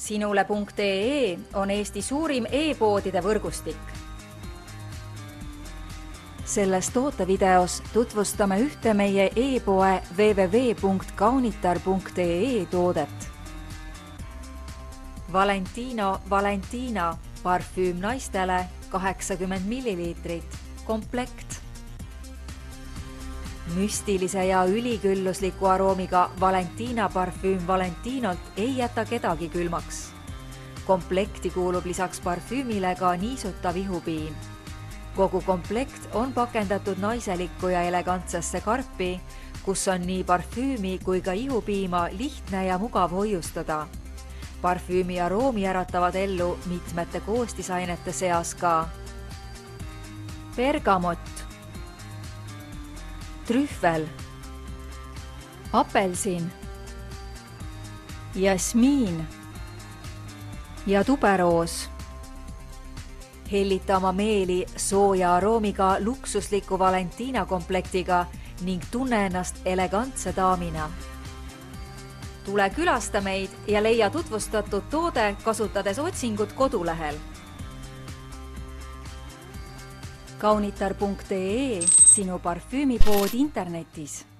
Sinule.ee on Eesti suurim e-poodide võrgustik. Selles tootevideos tutvustame ühte meie e-poe www.kaunitar.ee toodet. Valentino Valentina parfüüm naistele 80 ml, komplekt. Müstilise ja üliküllusliku aroomiga Valentina parfüüm Valentinolt ei jäta kedagi külmaks. Komplekti kuulub lisaks parfüümile ka niisutav ihupiim. Kogu komplekt on pakendatud naiselikku ja elegantsesse karpi, kus on nii parfüümi kui ka ihupiima lihtne ja mugav hoiustada. Parfüümi aroomi äratavad ellu mitmete koostisainete seas ka bergamott, trühvel, apelsin, jasmiin ja tuberoos. Hellita oma meeli sooja aroomiga luksusliku Valentina komplektiga ning tunne ennast elegantse daamina. Tule külasta meid ja leia tutvustatud toode kasutades otsingut kodulehel. Kaunitar.ee, sinu parfüümipood internetis.